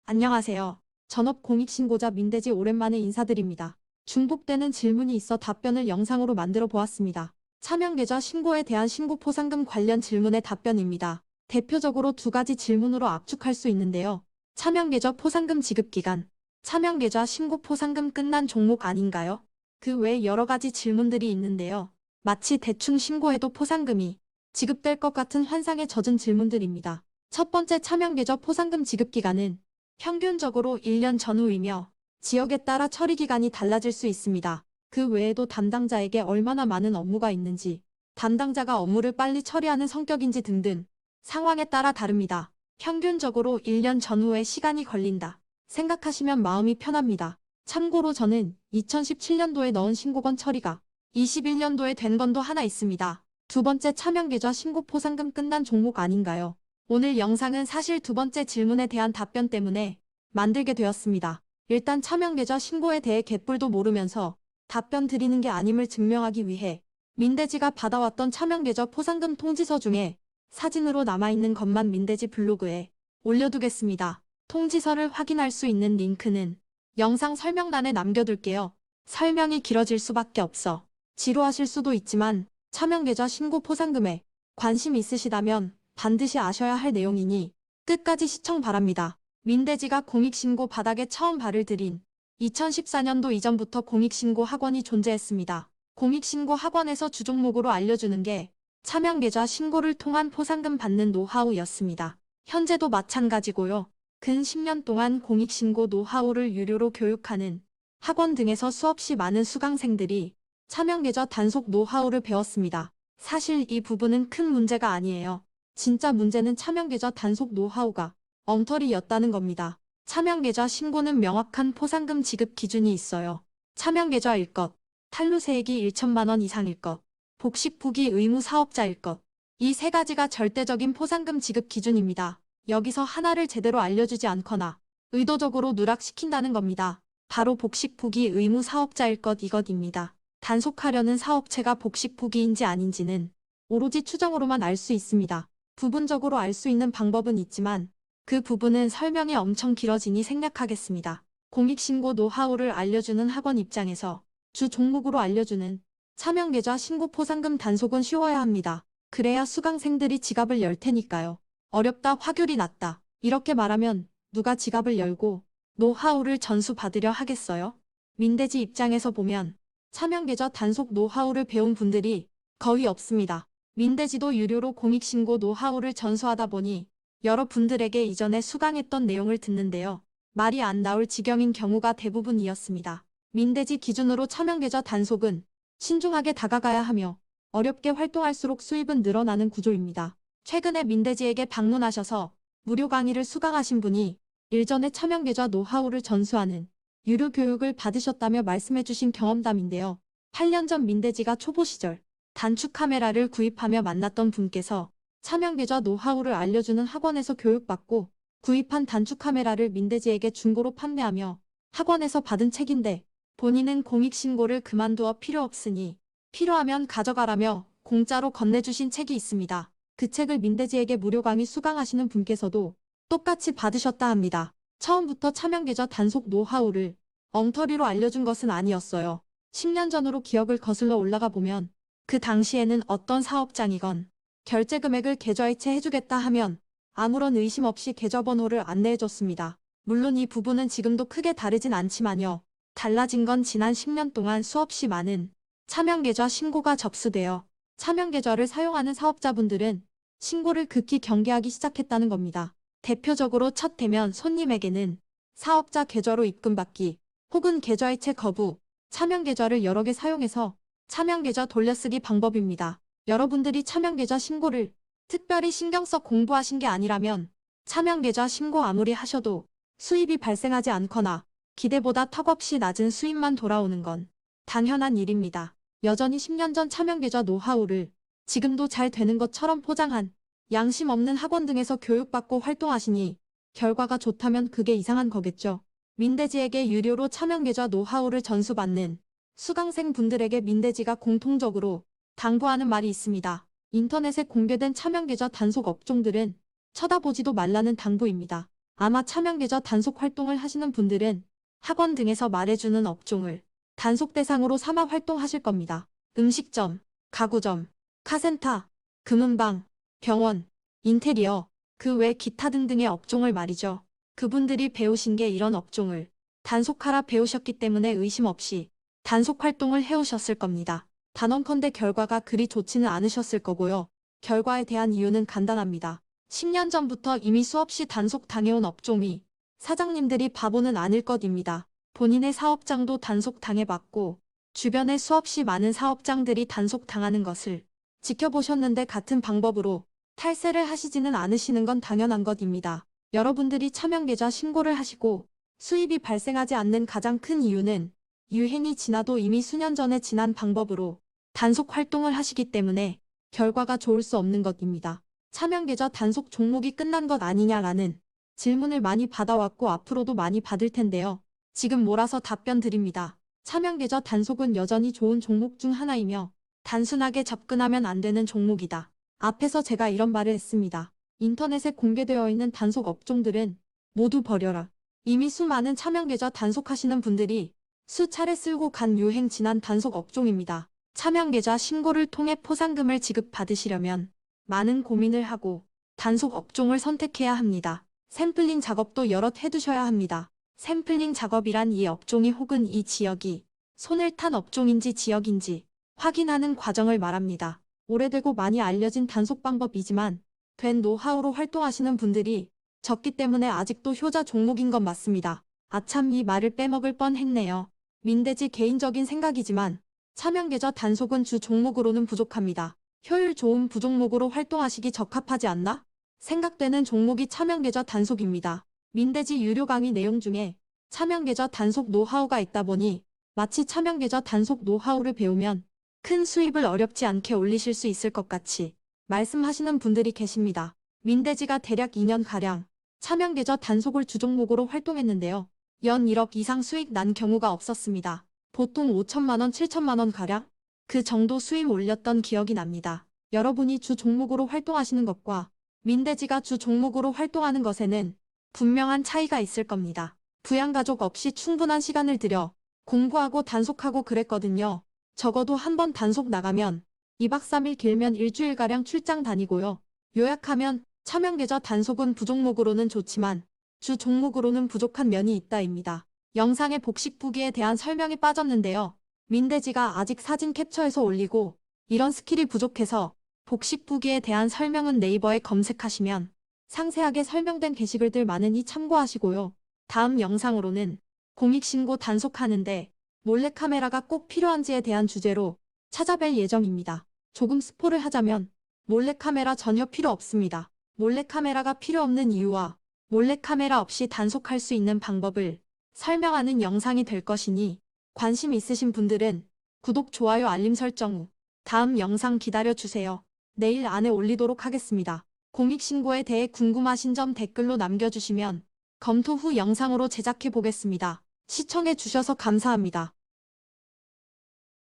안녕하세요. 전업공익신고자 민대지 오랜만에 인사드립니다. 중복되는 질문이 있어 답변을 영상으로 만들어 보았습니다. 차명계좌 신고에 대한 신고 포상금 관련 질문의 답변입니다. 대표적으로 두 가지 질문으로 압축할 수 있는데요. 차명계좌 포상금 지급기간, 차명계좌 신고 포상금 끝난 종목 아닌가요? 그 외 여러 가지 질문들이 있는데요. 마치 대충 신고해도 포상금이 지급될 것 같은 환상에 젖은 질문들입니다. 첫 번째 차명계좌 포상금 지급기간은 평균적으로 1년 전후이며 지역에 따라 처리 기간이 달라질 수 있습니다. 그 외에도 담당자에게 얼마나 많은 업무가 있는지, 담당자가 업무를 빨리 처리하는 성격인지 등등 상황에 따라 다릅니다. 평균적으로 1년 전후에 시간이 걸린다 생각하시면 마음이 편합니다. 참고로 저는 2017년도에 넣은 신고건 처리가 21년도에 된 건도 하나 있습니다. 두 번째 차명계좌 신고 포상금 끝난 종목 아닌가요? 오늘 영상은 사실 두 번째 질문에 대한 답변 때문에 만들게 되었습니다. 일단 차명계좌 신고에 대해 개뿔도 모르면서 답변 드리는 게 아님을 증명하기 위해 민대지가 받아왔던 차명계좌 포상금 통지서 중에 사진으로 남아있는 것만 민대지 블로그에 올려두겠습니다. 통지서를 확인할 수 있는 링크는 영상 설명란에 남겨둘게요. 설명이 길어질 수밖에 없어 지루하실 수도 있지만 차명계좌 신고 포상금에 관심 있으시다면 반드시 아셔야 할 내용이니 끝까지 시청 바랍니다. 민대지가 공익신고 바닥에 처음 발을 들인 2014년도 이전부터 공익신고 학원이 존재했습니다. 공익신고 학원에서 주종목으로 알려주는 게 차명계좌 신고를 통한 포상금 받는 노하우였습니다. 현재도 마찬가지고요. 근 10년 동안 공익신고 노하우를 유료로 교육하는 학원 등에서 수없이 많은 수강생들이 차명계좌 단속 노하우를 배웠습니다. 사실 이 부분은 큰 문제가 아니에요. 진짜 문제는 차명계좌 단속 노하우가 엉터리였다는 겁니다. 차명계좌 신고는 명확한 포상금 지급 기준이 있어요. 차명계좌일 것, 탈루세액이 1천만 원 이상일 것, 복식부기 의무 사업자일 것. 이 세 가지가 절대적인 포상금 지급 기준입니다. 여기서 하나를 제대로 알려주지 않거나 의도적으로 누락시킨다는 겁니다. 바로 복식부기 의무 사업자일 것 이것입니다. 단속하려는 사업체가 복식부기인지 아닌지는 오로지 추정으로만 알 수 있습니다. 부분적으로 알 수 있는 방법은 있지만 그 부분은 설명이 엄청 길어지니 생략하겠습니다. 공익신고 노하우를 알려주는 학원 입장에서 주 종목으로 알려주는 차명계좌 신고 포상금 단속은 쉬워야 합니다. 그래야 수강생들이 지갑을 열 테니까요. 어렵다, 화귤이 낮다 이렇게 말하면 누가 지갑을 열고 노하우를 전수받으려 하겠어요? 민대지 입장에서 보면 차명계좌 단속 노하우를 배운 분들이 거의 없습니다. 민대지도 유료로 공익신고 노하우를 전수하다 보니 여러분들에게 이전에 수강했던 내용을 듣는데요. 말이 안 나올 지경인 경우가 대부분이었습니다. 민대지 기준으로 차명계좌 단속은 신중하게 다가가야 하며 어렵게 활동할수록 수입은 늘어나는 구조입니다. 최근에 민대지에게 방문하셔서 무료 강의를 수강하신 분이 일전에 차명계좌 노하우를 전수하는 유료 교육을 받으셨다며 말씀해주신 경험담인데요. 8년 전 민대지가 초보 시절 단축 카메라를 구입하며 만났던 분께서 차명계좌 노하우를 알려주는 학원에서 교육받고 구입한 단축 카메라를 민대지에게 중고로 판매하며 학원에서 받은 책인데 본인은 공익신고를 그만두어 필요 없으니 필요하면 가져가라며 공짜로 건네주신 책이 있습니다. 그 책을 민대지에게 무료 강의 수강하시는 분께서도 똑같이 받으셨다 합니다. 처음부터 차명계좌 단속 노하우를 엉터리로 알려준 것은 아니었어요. 10년 전으로 기억을 거슬러 올라가 보면 그 당시에는 어떤 사업장이건 결제 금액을 계좌이체 해주겠다 하면 아무런 의심 없이 계좌번호를 안내해줬습니다. 물론 이 부분은 지금도 크게 다르진 않지만요. 달라진 건 지난 10년 동안 수없이 많은 차명계좌 신고가 접수되어 차명계좌를 사용하는 사업자분들은 신고를 극히 경계하기 시작했다는 겁니다. 대표적으로 첫 대면 손님에게는 사업자 계좌로 입금받기 혹은 계좌이체 거부, 차명계좌를 여러 개 사용해서 차명계좌 돌려쓰기 방법입니다. 여러분들이 차명계좌 신고를 특별히 신경 써 공부하신 게 아니라면 차명계좌 신고 아무리 하셔도 수입이 발생하지 않거나 기대보다 턱없이 낮은 수입만 돌아오는 건 당연한 일입니다. 여전히 10년 전 차명계좌 노하우를 지금도 잘 되는 것처럼 포장한 양심 없는 학원 등에서 교육받고 활동하시니 결과가 좋다면 그게 이상한 거겠죠. 민대지에게 유료로 차명계좌 노하우를 전수받는 수강생 분들에게 민대지가 공통적으로 당부하는 말이 있습니다. 인터넷에 공개된 차명계좌 단속 업종들은 쳐다보지도 말라는 당부입니다. 아마 차명계좌 단속 활동을 하시는 분들은 학원 등에서 말해주는 업종을 단속 대상으로 삼아 활동하실 겁니다. 음식점, 가구점, 카센터, 금은방, 병원, 인테리어, 그 외 기타 등등의 업종을 말이죠. 그분들이 배우신 게 이런 업종을 단속하라 배우셨기 때문에 의심 없이 단속 활동을 해오셨을 겁니다. 단언컨대 결과가 그리 좋지는 않으셨을 거고요. 결과에 대한 이유는 간단합니다. 10년 전부터 이미 수없이 단속 당해온 업종이 사장님들이 바보는 아닐 것입니다. 본인의 사업장도 단속 당해봤고 주변에 수없이 많은 사업장들이 단속 당하는 것을 지켜보셨는데 같은 방법으로 탈세를 하시지는 않으시는 건 당연한 것입니다. 여러분들이 차명계좌 신고를 하시고 수입이 발생하지 않는 가장 큰 이유는 유행이 지나도 이미 수년 전에 지난 방법으로 단속 활동을 하시기 때문에 결과가 좋을 수 없는 것입니다. 차명계좌 단속 종목이 끝난 것 아니냐라는 질문을 많이 받아왔고 앞으로도 많이 받을 텐데요. 지금 몰아서 답변 드립니다. 차명계좌 단속은 여전히 좋은 종목 중 하나이며 단순하게 접근하면 안 되는 종목이다. 앞에서 제가 이런 말을 했습니다. 인터넷에 공개되어 있는 단속 업종들은 모두 버려라. 이미 수많은 차명계좌 단속하시는 분들이 수차례 쓸고 간 유행 지난 단속 업종입니다. 차명계좌 신고를 통해 포상금을 지급받으시려면 많은 고민을 하고 단속 업종을 선택해야 합니다. 샘플링 작업도 여럿 해두셔야 합니다. 샘플링 작업이란 이 업종이 혹은 이 지역이 손을 탄 업종인지 지역인지 확인하는 과정을 말합니다. 오래되고 많이 알려진 단속 방법이지만 된 노하우로 활동하시는 분들이 적기 때문에 아직도 효자 종목인 건 맞습니다. 아참 이 말을 빼먹을 뻔했네요. 민대지 개인적인 생각이지만 차명계좌 단속은 주 종목으로는 부족합니다. 효율 좋은 부종목으로 활동하시기 적합하지 않나? 생각되는 종목이 차명계좌 단속입니다. 민대지 유료 강의 내용 중에 차명계좌 단속 노하우가 있다 보니 마치 차명계좌 단속 노하우를 배우면 큰 수입을 어렵지 않게 올리실 수 있을 것 같이 말씀하시는 분들이 계십니다. 민대지가 대략 2년가량 차명계좌 단속을 주종목으로 활동했는데요. 연 1억 이상 수익 난 경우가 없었습니다. 보통 5천만 원, 7천만 원 가량? 그 정도 수입 올렸던 기억이 납니다. 여러분이 주 종목으로 활동하시는 것과 민대지가 주 종목으로 활동하는 것에는 분명한 차이가 있을 겁니다. 부양가족 없이 충분한 시간을 들여 공부하고 단속하고 그랬거든요. 적어도 한 번 단속 나가면 2박 3일 길면 일주일가량 출장 다니고요. 요약하면 차명계좌 단속은 부종목으로는 좋지만 주 종목으로는 부족한 면이 있다입니다. 영상의 복식부기에 대한 설명이 빠졌는데요. 민대지가 아직 사진 캡처해서 올리고 이런 스킬이 부족해서 복식부기에 대한 설명은 네이버에 검색하시면 상세하게 설명된 게시글들 많으니 참고하시고요. 다음 영상으로는 공익신고 단속하는데 몰래카메라가 꼭 필요한지에 대한 주제로 찾아뵐 예정입니다. 조금 스포를 하자면 몰래카메라 전혀 필요 없습니다. 몰래카메라가 필요 없는 이유와 몰래카메라 없이 단속할 수 있는 방법을 설명하는 영상이 될 것이니 관심 있으신 분들은 구독, 좋아요, 알림 설정 후 다음 영상 기다려주세요. 내일 안에 올리도록 하겠습니다. 공익신고에 대해 궁금하신 점 댓글로 남겨주시면 검토 후 영상으로 제작해 보겠습니다. 시청해 주셔서 감사합니다.